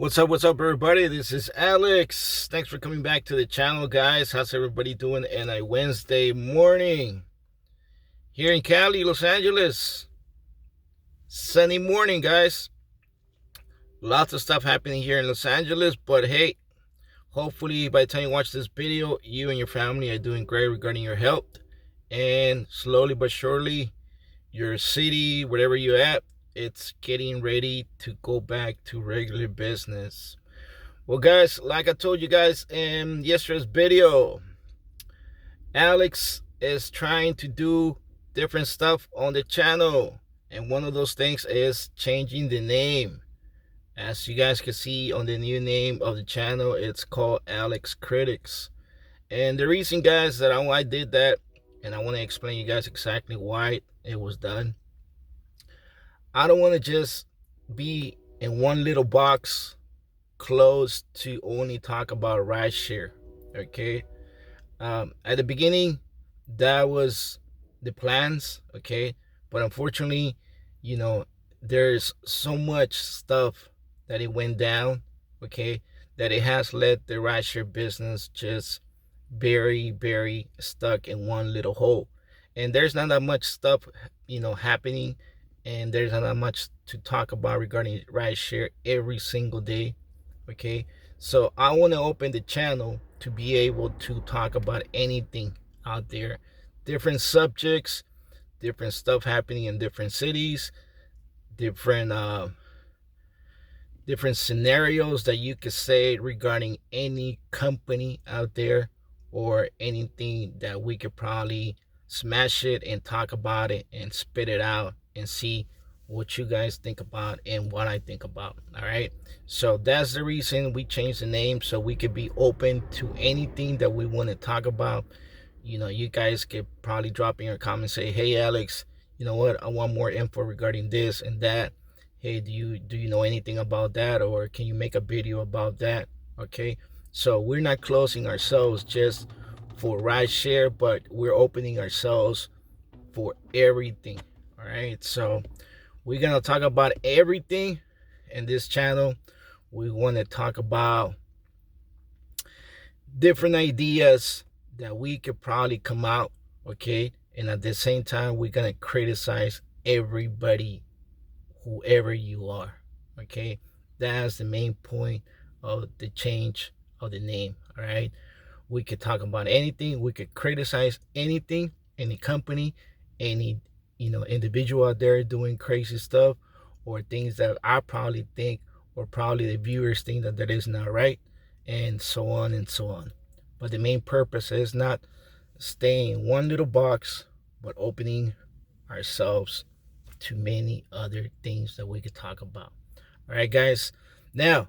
What's up, everybody? This is Alex. Thanks for coming back to the channel, guys. How's everybody doing in a Wednesday morning? Here in Cali, Los Angeles. Sunny morning, guys. Lots of stuff happening here in Los Angeles, but hey, hopefully by the time you watch this video, you and your family are doing great regarding your health. And slowly but surely, your city, wherever you're at, it's getting ready to go back to regular business. Well, guys, like I told you guys in yesterday's video, Alex is trying to do different stuff on the channel. And one of those things is changing the name. As you guys can see on the new name of the channel, it's called Alex Critics. And the reason, guys, that I did that, and I want to explain you guys exactly why it was done. I don't want to just be in one little box closed to only talk about rideshare. Okay, at the beginning that was the plans. Okay, but unfortunately, there's so much stuff that it went down. Okay, that it has led the rideshare business just very stuck in one little hole, and there's not that much stuff happening, and there's not that much to talk about regarding rideshare every single day. Okay, so I want to open the channel to be able to talk about anything out there, different subjects, different stuff happening in different cities, different different scenarios that you could say regarding any company out there, or anything that we could probably smash it and talk about it and spit it out and see what you guys think about and what I think about. All right, so that's the reason we changed the name, so we could be open to anything that we want to talk about. You guys could probably drop in your comments, say, hey Alex, you know what, I want more info regarding this and that. Hey, do you know anything about that, or can you make a video about that? Okay, so we're not closing ourselves just for rideshare, but we're opening ourselves for everything. All right, so we're gonna talk about everything in this channel. We want to talk about different ideas that we could probably come out. Okay, and at the same time, we're gonna criticize everybody, whoever you are. Okay, that's the main point of the change of the name. All right, we could talk about anything, we could criticize anything, any company, any individual out there doing crazy stuff, or things that I probably think, or probably the viewers think that is not right, and so on and so on. But the main purpose is not staying in one little box, but opening ourselves to many other things that we could talk about. All right, guys, now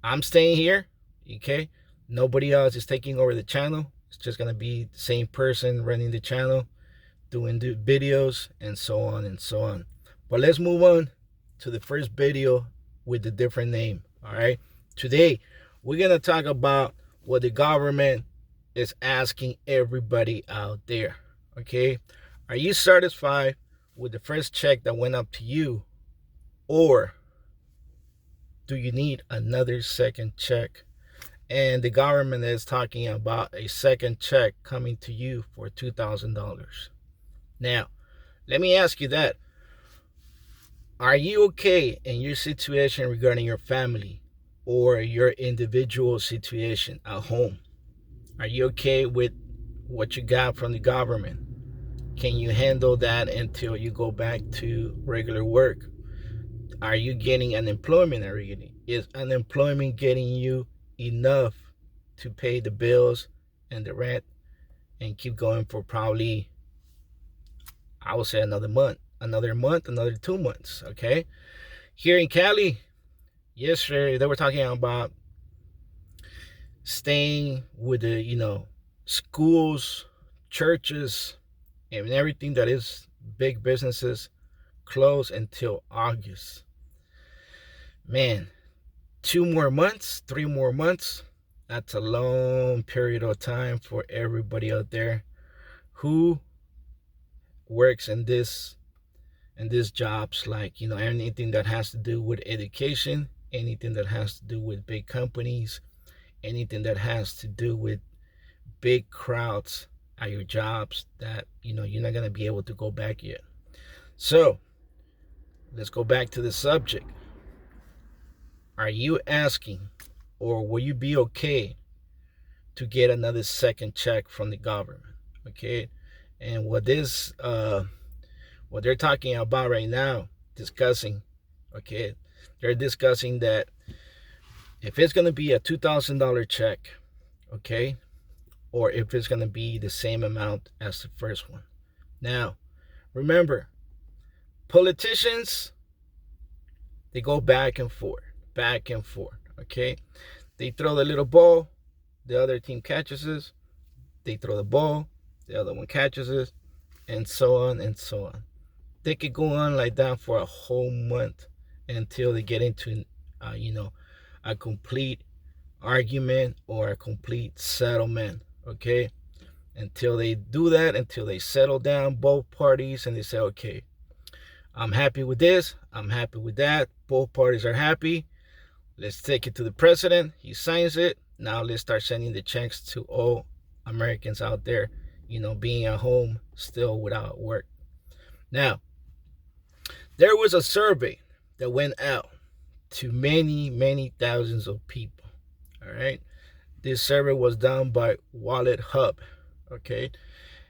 I'm staying here. Okay, nobody else is taking over the channel. It's just gonna be the same person running the channel, doing the videos, and so on and so on. But let's move on to the first video with the different name. All right, today we're gonna talk about what the government is asking everybody out there. Okay, are you satisfied with the first check that went up to you, or do you need another second check? And the government is talking about a second check coming to you for $2,000. Now, let me ask you that. Are you okay in your situation regarding your family or your individual situation at home? Are you okay with what you got from the government? Can you handle that until you go back to regular work? Are you getting unemployment already? Is unemployment getting you enough to pay the bills and the rent and keep going for probably, I would say, another 2 months? Okay, here in Cali, yesterday they were talking about staying with the schools, churches, and everything that is big businesses closed until August. Man, 2 more months, 3 more months, that's a long period of time for everybody out there who works in these jobs, like anything that has to do with education, anything that has to do with big companies, anything that has to do with big crowds at your jobs that you're not going to be able to go back yet. So let's go back to the subject. Are you asking, or will you be okay to get another second check from the government? Okay. And what they're talking about right now, discussing, okay, they're discussing that if it's going to be a $2,000 check, okay, or if it's going to be the same amount as the first one. Now, remember, politicians, they go back and forth, okay? They throw the little ball, the other team catches it, they throw the ball, the other one catches it, and so on and so on. They could go on like that for a whole month until they get into, a complete argument or a complete settlement, okay? Until they do that, until they settle down, both parties, and they say, okay, I'm happy with this, I'm happy with that, both parties are happy, let's take it to the president, he signs it, now let's start sending the checks to all Americans out there, being at home still without work. Now, there was a survey that went out to many, many thousands of people, all right? This survey was done by Wallet Hub, okay?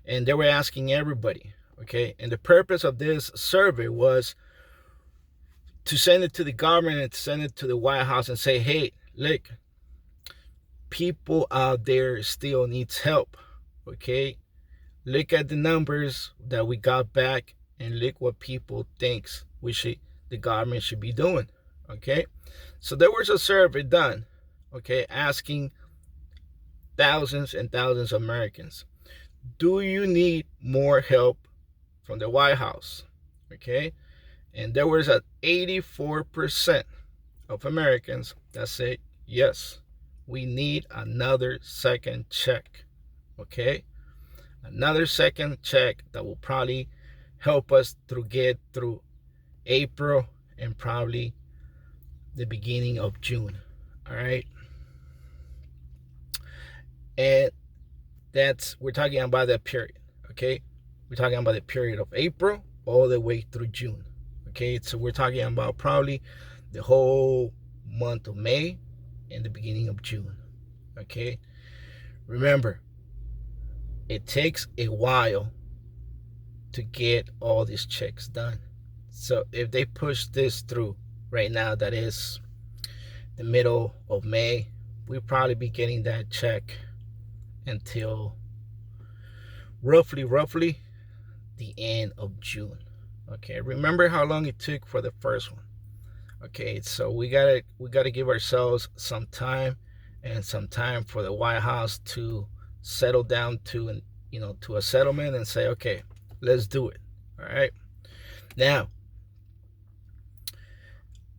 And they were asking everybody, okay? And the purpose of this survey was to send it to the government and send it to the White House and say, hey, look, people out there still needs help, okay? Look at the numbers that we got back and look what people thinks the government should be doing, okay? So there was a survey done, okay, asking thousands and thousands of Americans, do you need more help from the White House? Okay. And there was an 84% of Americans that say, yes, we need another second check. Okay. Another second check that will probably help us get through April and probably the beginning of June. All right. And we're talking about that period, okay? We're talking about the period of April all the way through June, okay? So we're talking about probably the whole month of May and the beginning of June, okay? Remember, it takes a while to get all these checks done. So if they push this through right now, that is the middle of May, we'll probably be getting that check until roughly the end of June. Okay, remember how long it took for the first one. Okay, so we gotta give ourselves some time, and some time for the White House to settle down to a settlement and say, okay, let's do it. All right. Now,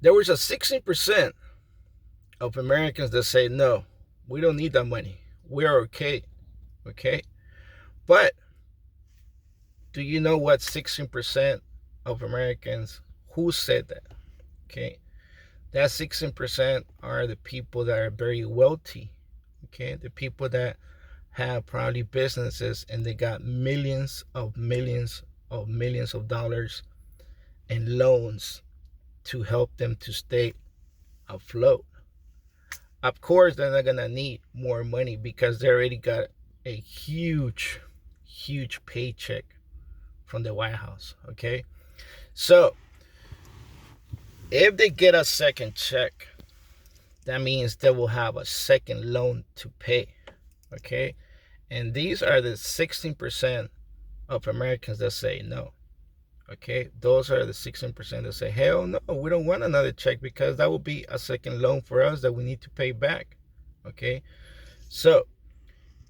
there was a 16% of Americans that say, no, we don't need that money. We're okay. Okay. But do you know what 16% of Americans who said that? Okay. That 16% are the people that are very wealthy. Okay. The people that have probably businesses and they got millions of dollars in loans to help them to stay afloat. Of course, they're not gonna need more money because they already got a huge paycheck from the White House. Okay, so if they get a second check, that means they will have a second loan to pay. Okay, and these are the 16% of Americans that say no. Okay, those are the 16% that say, hell no, we don't want another check because that will be a second loan for us that we need to pay back. Okay, so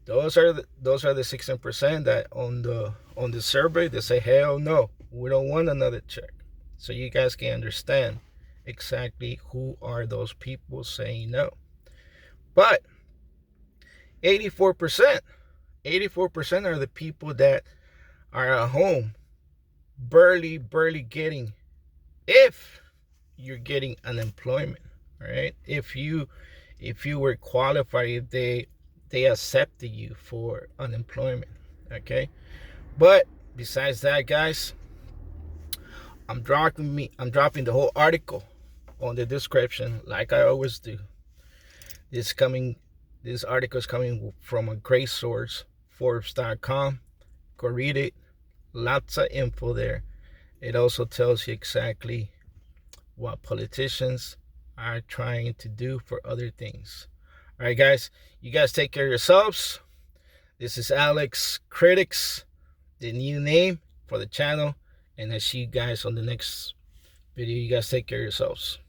those are the 16% that on the survey they say, hell no, we don't want another check. So you guys can understand exactly who are those people saying no. But 84% are the people that are at home barely getting, if you're getting unemployment. All right, if you were qualified, if they accepted you for unemployment. Okay, but besides that, guys, I'm dropping the whole article on the description, like I always do. This coming this article is coming from a great source, Forbes.com. Go read it. Lots of info there. It also tells you exactly what politicians are trying to do for other things. All right, guys, you guys take care of yourselves. This is Alex Critics, the new name for the channel, and I see you guys on the next video. You guys take care of yourselves.